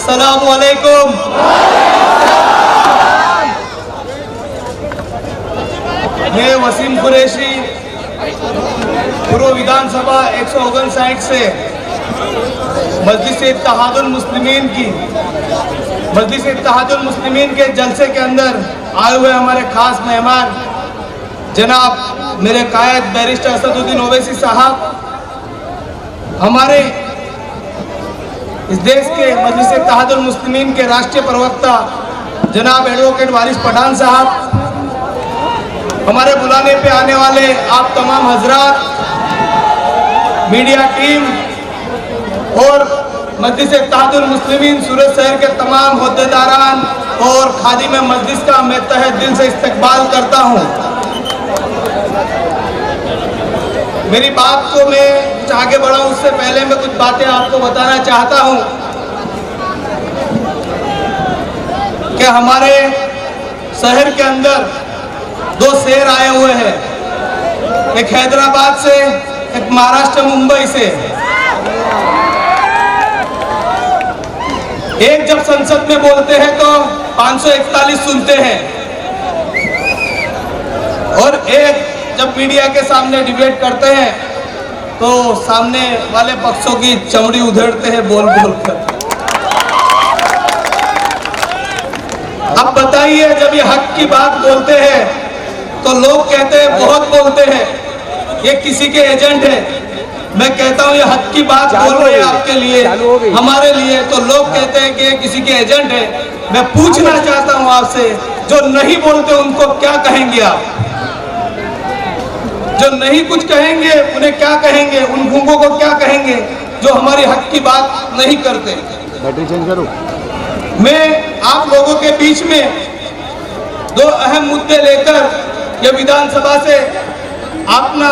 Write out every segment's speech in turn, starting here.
अस्सलामु अलैकुम। मैं वसीम कुरैशी पूर्व विधानसभा 159 से मजलिस-ए-इत्तेहादुल मुस्लिमीन के जलसे के अंदर आए हुए हमारे खास मेहमान जनाब मेरे कायद बैरिस्टर असदुद्दीन ओवैसी साहब, हमारे इस देश के मजलिस-ए-इत्तेहादुल मुस्लिमीन के राष्ट्रीय प्रवक्ता जनाब एडवोकेट वारिस पठान साहब, हमारे बुलाने पे आने वाले आप तमाम हजरात, मीडिया टीम और मजलिस-ए-इत्तेहादुल मुस्लिमीन सूरत शहर के तमाम होद्देदारान और खादिम मजलिस का मैं तहे दिल से इस्तकबाल करता हूँ। मेरी बात को मैं कुछ आगे बढ़ाऊँ उससे पहले मैं कुछ बातें आपको बताना चाहता हूँ कि हमारे शहर के अंदर दो शेर आए हुए हैं, एक हैदराबाद से, एक महाराष्ट्र मुंबई से। एक जब संसद में बोलते हैं तो 541 सुनते हैं और एक जब मीडिया के सामने डिबेट करते हैं तो सामने वाले पक्षों की चमड़ी उधेड़ते हैं बोल बोल कर। अब बताइए, जब ये हक की बात बोलते हैं तो लोग कहते हैं बहुत बोलते हैं, ये किसी के एजेंट है। मैं कहता हूँ ये हक की बात बोल रहे हैं आपके लिए, हमारे लिए, तो लोग कहते हैं कि ये किसी के एजेंट है। मैं पूछना चाहता हूँ आपसे, जो नहीं बोलते उनको क्या कहेंगे आप? जो नहीं कुछ कहेंगे उन्हें क्या कहेंगे? उन गूंगों को क्या कहेंगे जो हमारी हक की बात नहीं करते? बैटरी चेंज करो। मैं आप लोगों के बीच में दो अहम मुद्दे लेकर ये विधानसभा से अपना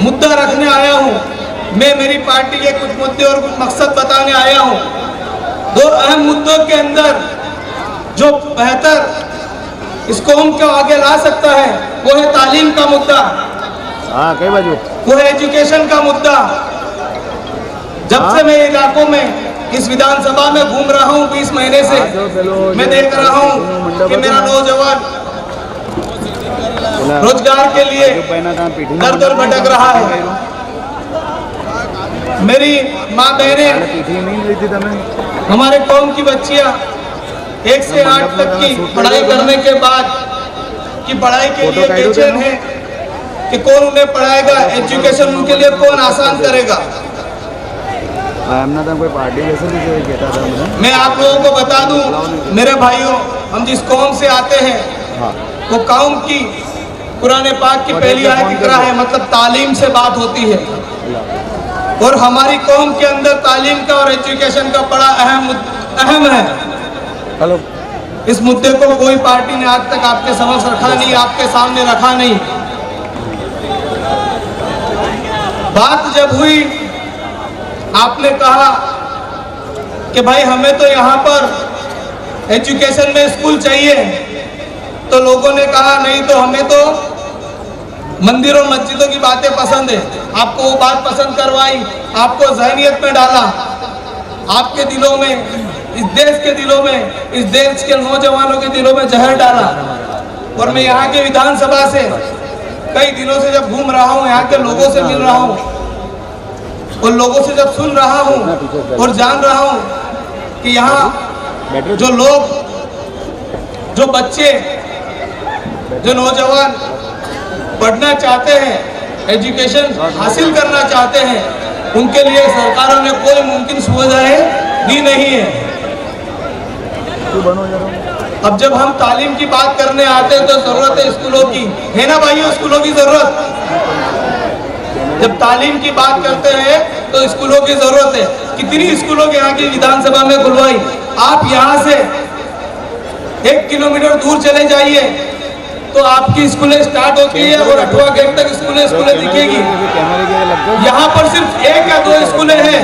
मुद्दा रखने आया हूं। मैं मेरी पार्टी के कुछ मुद्दे और कुछ मकसद बताने आया हूं। दो अहम मुद्दों के अंदर जो बेहतर इस कौम को आगे ला सकता है वो है तालीम का मुद्दा, कई बाजू वो है एजुकेशन का मुद्दा। जब से मैं इलाकों में इस विधानसभा में घूम रहा हूं 20 महीने से, मैं देख रहा हूं कि मेरा नौजवान रोजगार के लिए दर दर भटक रहा है। मेरी माँ बहनें, हमारे कौम की बच्चियां 1 से 8 तक की पढ़ाई करने के बाद की पढ़ाई के लिए बेचैन है कि कौन उन्हें पढ़ाएगा, एजुकेशन उनके लिए कौन आसान करेगा। मैं आप लोगों को बता दूं मेरे भाइयों, हम जिस कौम से आते हैं वो कौम की कुरान पाक की पहली आयत इकरा है, मतलब तालीम से बात होती है। और हमारी कौम के अंदर तालीम का और एजुकेशन का बड़ा अहम है। हेलो, इस मुद्दे को कोई पार्टी ने आज तक आपके समक्ष रखा नहीं, आपके सामने रखा नहीं। बात जब हुई, आपने कहा कि भाई हमें तो यहाँ पर एजुकेशन में स्कूल चाहिए, तो लोगों ने कहा नहीं, तो हमें तो मंदिर और मस्जिदों की बातें पसंद है। आपको वो बात पसंद करवाई, आपको ज़हनियत में डाला, आपके दिलों में, इस देश के दिलों में, इस देश के नौजवानों के दिलों में जहर डाला। और मैं यहाँ के विधानसभा से कई दिनों से जब घूम रहा हूँ, यहाँ के लोगों से मिल रहा हूँ और लोगों से जब सुन रहा हूँ और जान रहा हूँ कि यहाँ जो लोग, जो बच्चे, जो नौजवान पढ़ना चाहते हैं, एजुकेशन हासिल करना चाहते हैं, उनके लिए सरकारों ने कोई मुमकिन सुविधाएं दी नहीं है। अब जब हम तालीम की बात करने आते हैं तो जरूरत है स्कूलों की, है ना भाइयों? स्कूलों की जरूरत। जब तालीम की बात करते हैं तो स्कूलों की जरूरत है। कितनी स्कूलों के यहाँ की विधानसभा में खुलवाई। आप यहाँ से 1 किलोमीटर दूर चले जाइए तो आपकी स्कूलें स्टार्ट होती है और 8वां गेट तक स्कूलें दिखेगी। यहाँ पर सिर्फ 1 या 2 स्कूलें हैं,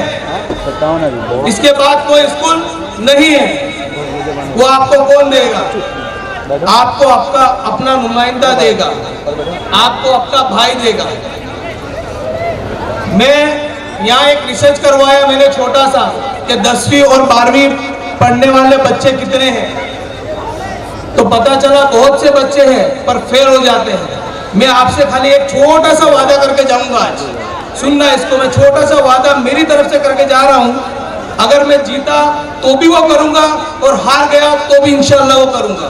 इसके बाद कोई स्कूल नहीं है। वो आपको कौन देगा? आपको आपका अपना नुमाइंदा देगा, आपको अपना भाई देगा। मैं यहाँ एक रिसर्च करवाया मैंने छोटा सा कि 10वीं और 12वीं पढ़ने वाले बच्चे कितने हैं, तो पता चला बहुत से बच्चे हैं पर फेल हो जाते हैं। मैं आपसे खाली एक छोटा सा वादा करके जाऊंगा आज, सुनना इसको, मैं छोटा सा वादा मेरी तरफ से करके जा रहा हूं। अगर मैं जीता तो भी वो करूंगा और हार गया तो भी इंशाल्लाह वो करूंगा।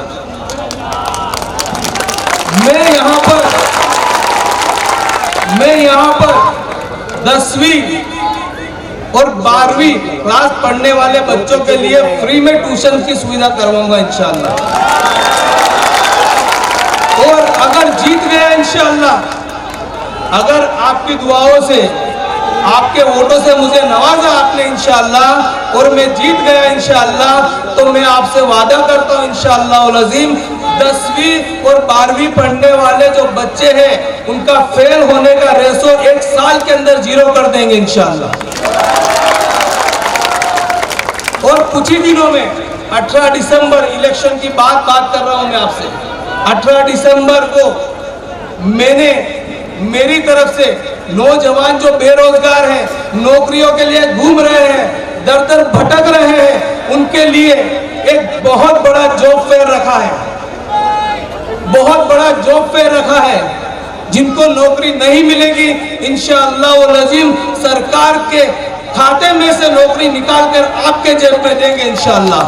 मैं यहाँ पर 10वीं और 12वीं क्लास पढ़ने वाले बच्चों के लिए फ्री में ट्यूशन की सुविधा करवाऊंगा इंशाल्लाह। और अगर जीत गया इंशाल्लाह, अगर आपकी दुआओं से, आपके वोटों से मुझे नवाजा आपने इंशाल्लाह और मैं जीत गया इंशाल्लाह, तो मैं आपसे वादा करता हूं इंशाल्लाह उल अज़ीम 10वीं और 12वीं पढ़ने वाले जो बच्चे हैं उनका फेल होने का रेशो 1 साल के अंदर 0 कर देंगे इंशाल्लाह। और कुछ ही दिनों में 18 दिसंबर इलेक्शन की बात कर रहा हूं मैं आपसे। 18 दिसंबर को मैंने मेरी तरफ से नौजवान जो बेरोजगार हैं, नौकरियों के लिए घूम रहे हैं, दर दर भटक रहे हैं, उनके लिए एक बहुत बड़ा जॉब फेयर रखा है, बहुत बड़ा जॉब फेयर रखा है। जिनको नौकरी नहीं मिलेगी इंशाअल्लाह वल अज़ीम सरकार के खाते में से नौकरी निकाल कर आपके जेब में देंगे इंशाअल्लाह।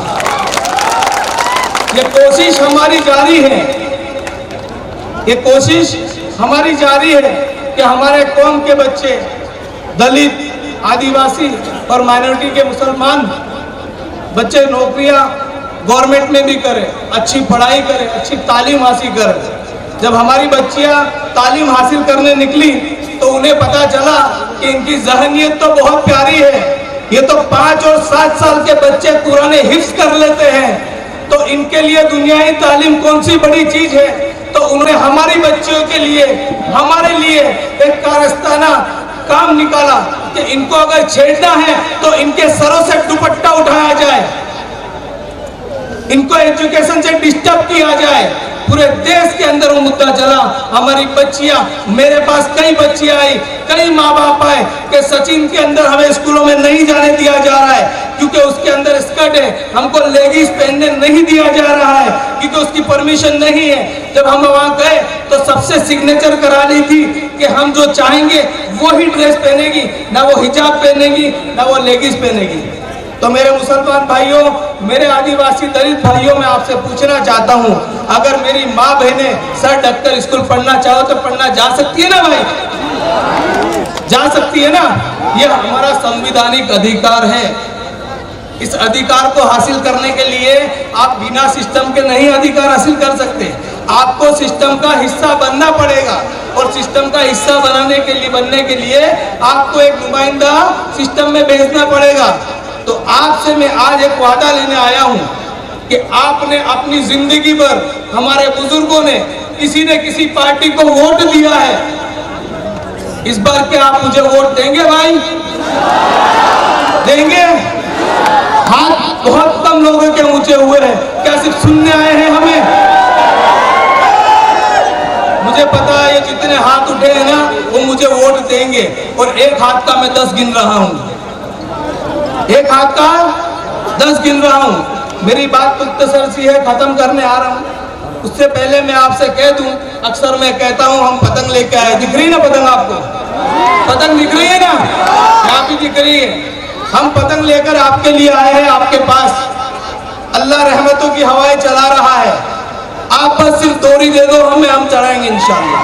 ये कोशिश हमारी जारी है, ये कोशिश हमारी जारी है कि हमारे कौम के बच्चे, दलित, आदिवासी और माइनॉरिटी के मुसलमान बच्चे नौकरियां गवर्नमेंट में भी करें, अच्छी पढ़ाई करें, अच्छी तालीम हासिल करें। जब हमारी बच्चियां तालीम हासिल करने निकली तो उन्हें पता चला कि इनकी ज़हनियत तो बहुत प्यारी है, ये तो 5 और 7 साल के बच्चे कुरान हिफ्ज़ कर लेते हैं, तो इनके लिए दुनियाई तालीम कौन सी बड़ी चीज है। तो उन्होंने हमारी बच्चियों के लिए, हमारे लिए एक कारस्ताना काम निकाला कि इनको अगर छेड़ना है तो इनके सरों से दुपट्टा उठाया जाए, इनको एजुकेशन से डिस्टर्ब किया जाए। पूरे देश के अंदर वो मुद्दा चला। हमारी बच्चियां, मेरे पास कई बच्चियां आई, कई माँ बाप आए कि सचिन के अंदर हमें स्कूलों में नहीं जाने दिया जा रहा है क्योंकि उसके अंदर स्कर्ट है, हमको लेगीज पहनने नहीं दिया जा रहा है क्योंकि उसकी परमिशन नहीं है। जब हम वहां गए तो सबसे सिग्नेचर करा ली थी कि हम जो चाहेंगे वो ही ड्रेस पहनेगी, ना वो हिजाब पहनेगी ना वो लेगीज पहनेगी। तो मेरे मुसलमान भाइयों, मेरे आदिवासी दलित भाइयों, मैं आपसे पूछना चाहता हूं, अगर मेरी माँ बहनें सर ढककर स्कूल पढ़ना चाहो तो पढ़ना जा सकती है ना भाई? जा सकती है ना? ये हमारा संवैधानिक अधिकार है। इस अधिकार को हासिल करने के लिए आप बिना सिस्टम के नहीं अधिकार हासिल कर सकते। आपको सिस्टम का हिस्सा बनना पड़ेगा और सिस्टम का हिस्सा बनने के लिए आपको एक नुमाइंदा सिस्टम में भेजना पड़ेगा। तो आपसे मैं आज एक वादा लेने आया हूं कि आपने अपनी जिंदगी भर, हमारे बुजुर्गों ने किसी न किसी पार्टी को वोट दिया है, इस बार क्या आप मुझे वोट देंगे भाई? देंगे? हाथ बहुत कम लोगों के ऊंचे हुए हैं, क्या सिर्फ सुनने आए हैं हमें? मुझे पता है ये जितने हाथ उठे हैं ना वो मुझे वोट देंगे। और एक हाथ का मैं 10 गिन रहा हूं, एक हाथ का 10 गिन रहा हूं। मेरी बात मुख्तसर सी है, खत्म करने आ रहा हूं। उससे पहले मैं आपसे कह दूं, अक्सर मैं कहता हूं हम पतंग लेके आए, दिख रही ना पतंग आपको? पतंग दिख रही है ना? यहाँ भी दिख रही है। हम पतंग लेकर आपके लिए आए हैं, आपके पास। अल्लाह रहमतों की हवाएं चला रहा है, आप बस सिर्फ डोरी दे दो हमें, हम चढ़ाएंगे इंशाअल्लाह।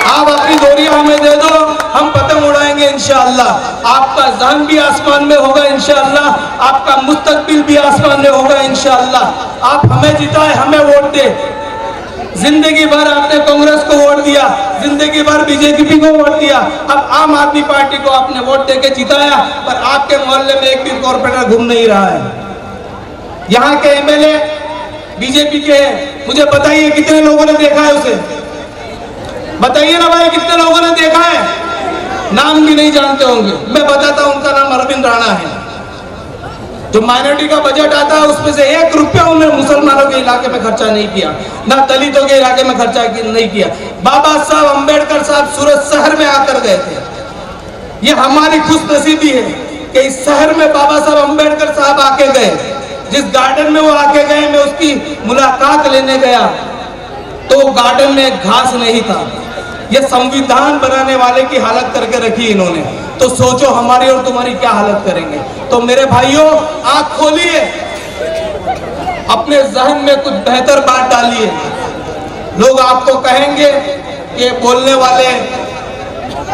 आप अपनी डोरियां हमें दे दो, हम पतंग उड़ाएंगे इंशाअल्लाह। आपका जान भी आसमान में होगा इंशाअल्लाह, आपका मुस्तकबिल भी आसमान में होगा इंशाअल्लाह। आप हमें जिताए, हमें वोट दे। जिंदगी भर आपने कांग्रेस को वोट दिया, जिंदगी भर बीजेपी को वोट दिया, अब आम आदमी पार्टी को आपने वोट देके जिताया, पर आपके मोहल्ले में एक भी कॉर्पोरेटर घूम नहीं रहा है। यहाँ के एमएलए बीजेपी के हैं, मुझे बताइए कितने लोगों ने देखा है उसे? बताइए ना भाई, कितने लोगों ने देखा है? नाम भी नहीं जानते होंगे। मैं बताता हूं, उनका नाम अरविंद राणा है। जो माइनॉरिटी का बजट आता है उसमें से 1 रुपया उन्होंने मुसलमानों के इलाके में खर्चा नहीं किया, ना दलितों के इलाके में खर्चा नहीं किया। बाबा साहब अम्बेडकर साहब सूरत शहर में आकर गए थे, ये हमारी खुशनसीबी है कि इस शहर में बाबा साहब अम्बेडकर साहब आके गए। जिस गार्डन में वो आके गए, मैं उसकी मुलाकात लेने गया तो गार्डन में घास नहीं था। ये संविधान बनाने वाले की हालत करके रखी इन्होंने, तो सोचो हमारी और तुम्हारी क्या हालत करेंगे। तो मेरे भाइयों, आंख खोलिए, अपने जहन में कुछ बेहतर बात डालिए। लोग आपको कहेंगे कि बोलने वाले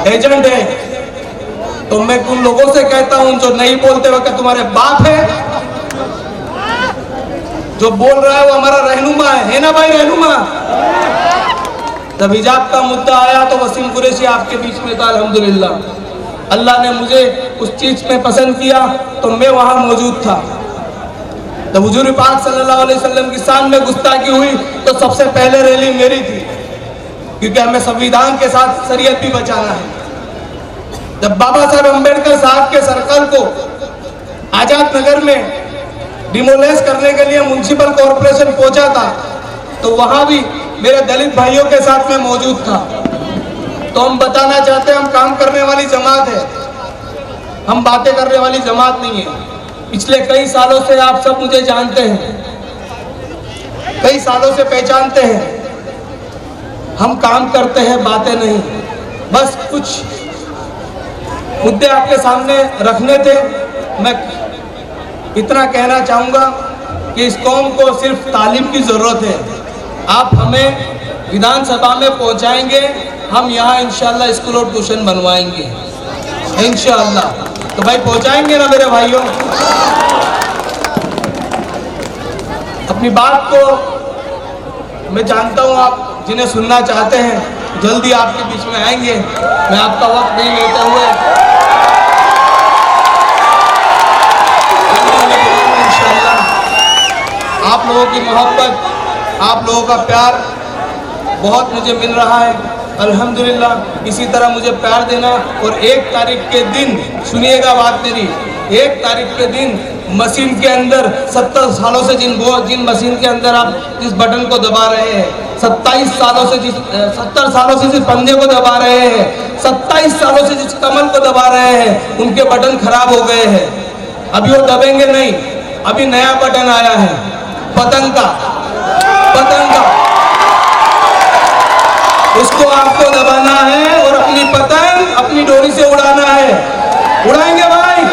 एजेंट है, तो मैं उन लोगों से कहता हूं जो नहीं बोलते वो क्या तुम्हारे बाप है? जो बोल रहा है वो हमारा रहनुमा है ना भाई, रहनुमा। जब हिजाब का मुद्दा आया तो वसीम कुरैशी आपके बीच में था। अल्हम्दुलिल्लाह अल्लाह ने मुझे उस चीज में पसंद किया तो मैं वहां मौजूद था। जब हुजूर पाक सल्लल्लाहु अलैहि वसल्लम की शान में गुस्ताखी हुई तो सबसे पहले रैली मेरी थी, क्योंकि हमें संविधान के साथ शरीयत भी बचाना है। जब बाबा साहब अम्बेडकर साहब के सर्कल को आजाद नगर में डिमोलेस करने के लिए म्युनिसिपल कॉर्पोरेशन पहुंचा था, तो वहां भी मेरे दलित भाइयों के साथ में मौजूद था। तो हम बताना चाहते हैं, हम काम करने वाली जमात है, हम बातें करने वाली जमात नहीं है। पिछले कई सालों से आप सब मुझे जानते हैं, कई सालों से पहचानते हैं। हम काम करते हैं, बातें नहीं। बस कुछ मुद्दे आपके सामने रखने थे। मैं इतना कहना चाहूँगा कि इस कौम को सिर्फ तालीम की ज़रूरत है। आप हमें विधानसभा में पहुँचाएंगे, हम यहाँ इंशाल्लाह स्कूल और ट्यूशन बनवाएंगे इंशाल्लाह। तो भाई पहुँचाएंगे ना मेरे भाइयों? अपनी बात को मैं जानता हूँ आप जिन्हें सुनना चाहते हैं जल्दी आपके बीच में आएंगे। मैं आपका वक्त नहीं लेते हुए आप लोगों की मोहब्बत, आप लोगों का प्यार बहुत मुझे मिल रहा है अल्हम्दुलिल्लाह। इसी तरह मुझे प्यार देना। और 1 तारीख के दिन, सुनिएगा बात मेरी, 1 तारीख के दिन मशीन के अंदर 70 सालों से जिन मशीन के अंदर आप जिस बटन को दबा रहे हैं, 27 सालों से 70 सालों से जिस पंजे को दबा रहे हैं, 27 सालों से जिस कमल को दबा रहे हैं, उनके बटन खराब हो गए हैं। अभी वो दबेंगे नहीं, अभी नया बटन आया है पतंग का, उसको आपको दबाना है और अपनी पतंग अपनी डोरी से उड़ाना है। उड़ाएंगे भाई?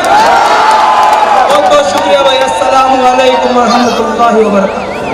बहुत बहुत शुक्रिया भाई। अस्सलामु अलैकुम व रहमतुल्लाहि व बरकातहू।